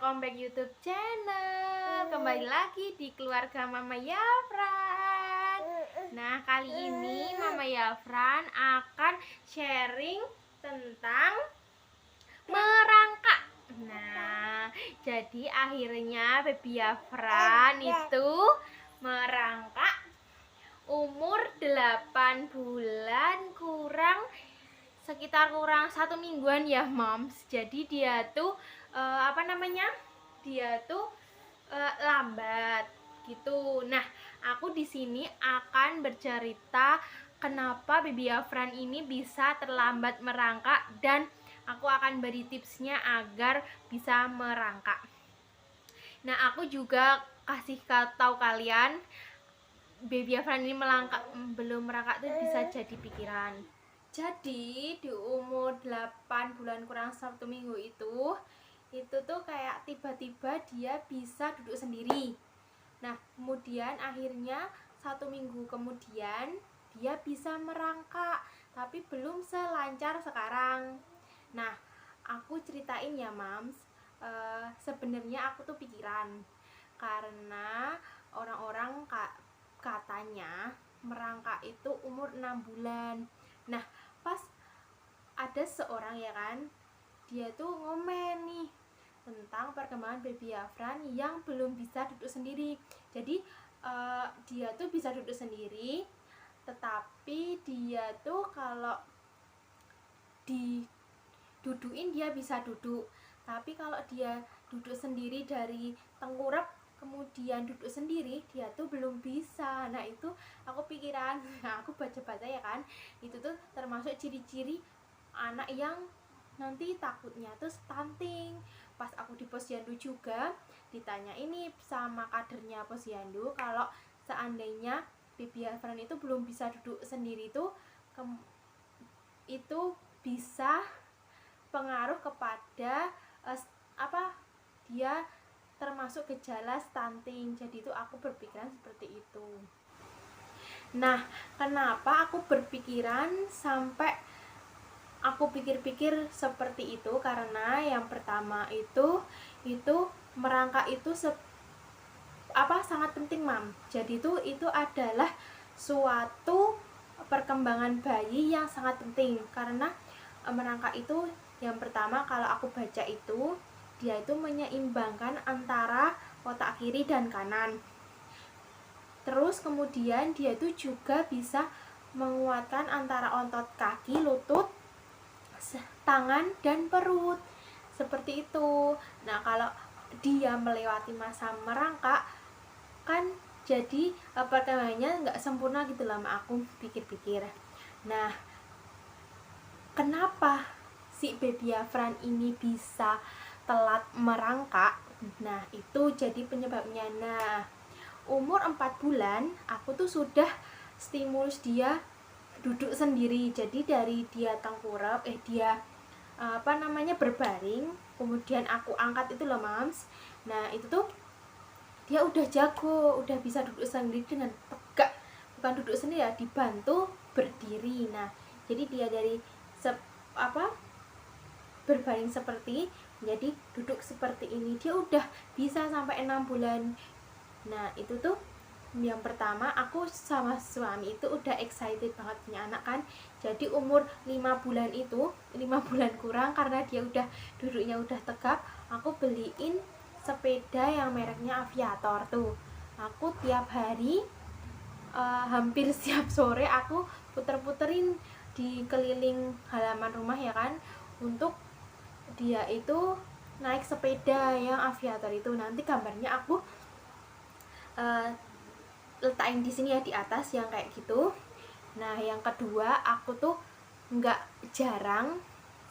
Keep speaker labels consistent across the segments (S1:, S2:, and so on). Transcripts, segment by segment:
S1: welcome back YouTube channel. Kembali lagi di keluarga Mama Yafran. Nah, kali ini Mama Yafran akan sharing tentang merangkak. Nah, jadi akhirnya baby Yafran itu merangkak umur 8 bulan sekitar kurang 1 mingguan ya moms. Jadi dia tuh dia tuh lambat gitu. Nah, aku di sini akan bercerita kenapa baby Yafran ini bisa terlambat merangkak, dan aku akan beri tipsnya agar bisa merangkak. Nah, aku juga kasih tahu kalian baby Yafran ini belum merangkak tuh bisa jadi pikiran. Jadi di umur 8 bulan kurang 1 minggu itu tuh kayak tiba-tiba dia bisa duduk sendiri. Nah, kemudian akhirnya 1 minggu kemudian dia bisa merangkak, tapi belum selancar sekarang. Nah, aku ceritain ya mams, sebenarnya aku tuh pikiran karena orang-orang katanya merangkak itu umur 6 bulan. Nah, pas ada seorang ya kan, dia tuh ngomen nih tentang perkembangan baby Yafran yang belum bisa duduk sendiri. Jadi dia tuh bisa duduk sendiri, tetapi dia tuh kalau didudukin dia bisa duduk, tapi kalau dia duduk sendiri dari tengkurap kemudian duduk sendiri dia tuh belum bisa. Nah, itu aku pikiran. Nah, aku baca-baca ya kan, itu tuh termasuk ciri-ciri anak yang nanti takutnya tuh stunting. Pas aku di posyandu juga ditanya ini sama kadernya posyandu, kalau seandainya baby Yafran itu belum bisa duduk sendiri tuh itu bisa pengaruh kepada dia termasuk gejala stunting. Jadi itu aku berpikiran seperti itu. Nah, kenapa aku berpikiran sampai aku pikir-pikir seperti itu? Karena yang pertama itu merangkak itu sangat penting mam. Jadi itu adalah suatu perkembangan bayi yang sangat penting, karena merangkak itu yang pertama kalau aku baca itu dia itu menyeimbangkan antara otak kiri dan kanan. Terus kemudian dia itu juga bisa menguatkan antara otot kaki, lutut, tangan, dan perut. Seperti itu. Nah, kalau dia melewati masa merangkak kan jadi perkembangannya nggak sempurna gitu lah, aku pikir-pikir. Nah, kenapa si baby Yafran ini bisa telat merangkak? Nah, itu jadi penyebabnya. Nah, umur 4 bulan aku tuh sudah stimulus dia duduk sendiri. Jadi dari dia tengkurap dia berbaring, kemudian aku angkat itu loh mams. Nah, itu tuh dia udah jago, udah bisa duduk sendiri dengan tegak. Bukan duduk sendiri ya, dibantu berdiri. Nah, jadi dia dari berbaring seperti menjadi duduk seperti ini, dia udah bisa sampai 6 bulan. Nah, itu tuh yang pertama, aku sama suami itu udah excited banget punya anak kan. Jadi umur 5 bulan itu 5 bulan kurang, karena dia udah duduknya udah tegap, aku beliin sepeda yang mereknya Aviator tuh. Aku tiap hari hampir setiap sore aku puter-puterin di keliling halaman rumah ya kan, untuk dia itu naik sepeda yang Aviator itu. Nanti gambarnya aku letakin di sini ya, di atas yang kayak gitu. Nah, yang kedua, aku tuh nggak jarang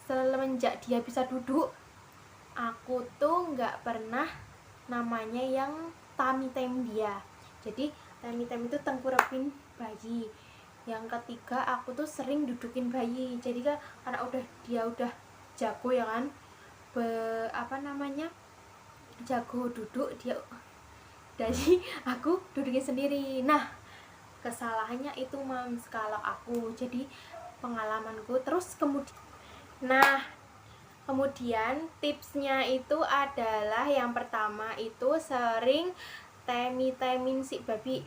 S1: semenjak dia bisa duduk, aku tuh nggak pernah namanya yang tummy time dia. Jadi tummy time itu tengkurapin bayi. Yang ketiga, aku tuh sering dudukin bayi. Jadi kan karena dia udah jago ya kan, jago duduk dia, jadi aku dudukin sendiri. Nah, kesalahannya itu mams kalau aku, jadi pengalamanku. Terus kemudian, nah, Kemudian tipsnya itu adalah yang pertama itu sering temin si baby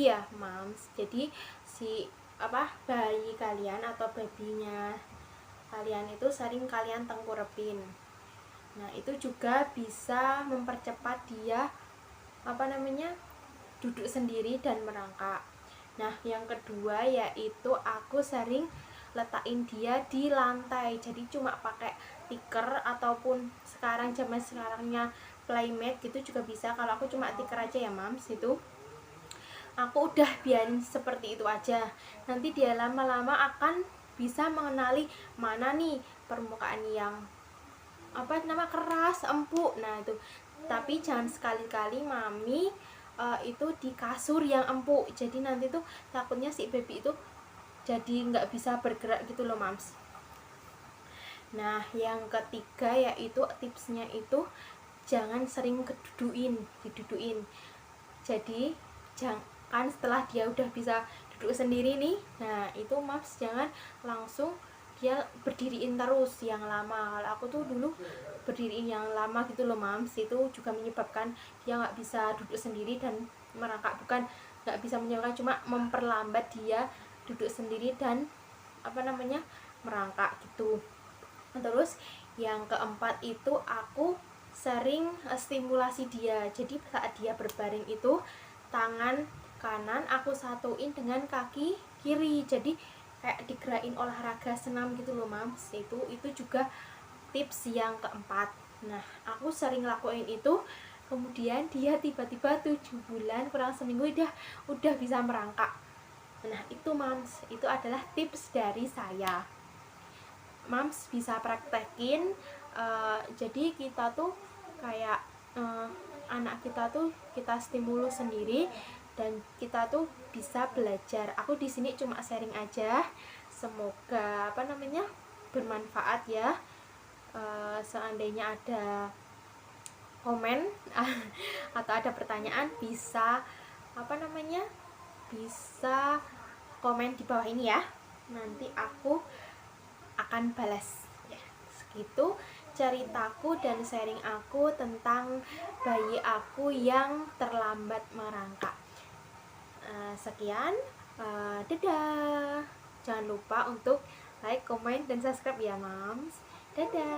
S1: ya mams. Jadi si bayi kalian atau babynya kalian itu sering kalian tengkurepin. Nah itu juga bisa mempercepat dia duduk sendiri dan merangkak. Nah yang kedua yaitu aku sering letakin dia di lantai, jadi cuma pakai tikar ataupun zaman sekarangnya playmate gitu juga bisa. Kalau aku cuma tikar aja ya mams, itu aku udah biarin seperti itu aja. Nanti dia lama-lama akan bisa mengenali mana nih permukaan yang keras, empuk. Nah itu, tapi jangan sekali-kali mami itu di kasur yang empuk, jadi nanti tuh takutnya si baby itu jadi nggak bisa bergerak gitu loh mams. Nah yang ketiga yaitu tipsnya itu jangan sering diduduin. Jadi jangan setelah dia udah bisa duduk sendiri nih, nah itu mams jangan langsung dia berdiriin terus yang lama. Kalau aku tuh dulu berdiriin yang lama gitu loh mams, itu juga menyebabkan dia nggak bisa duduk sendiri dan merangkak. Bukan nggak bisa menyebabkan, cuma memperlambat dia duduk sendiri dan merangkak gitu. Terus yang keempat itu aku sering stimulasi dia. Jadi saat dia berbaring itu tangan kanan aku satuin dengan kaki kiri, jadi kayak digerakin olahraga senam gitu loh mams. Itu juga tips yang keempat. Nah aku sering lakuin itu, kemudian dia tiba-tiba 7 bulan kurang seminggu udah bisa merangkak. Nah itu mams, itu adalah tips dari saya. Mams bisa praktekin. Jadi kita tuh kayak anak kita tuh kita stimulus sendiri dan kita tuh bisa belajar. Aku di sini cuma sharing aja, semoga bermanfaat ya. Seandainya ada komen atau ada pertanyaan bisa bisa komen di bawah ini ya, nanti aku akan balas ya. Segitu ceritaku dan sharing aku tentang bayi aku yang terlambat merangkak. Sekian, dadah. Jangan lupa untuk like, comment, dan subscribe ya mams. Dadah.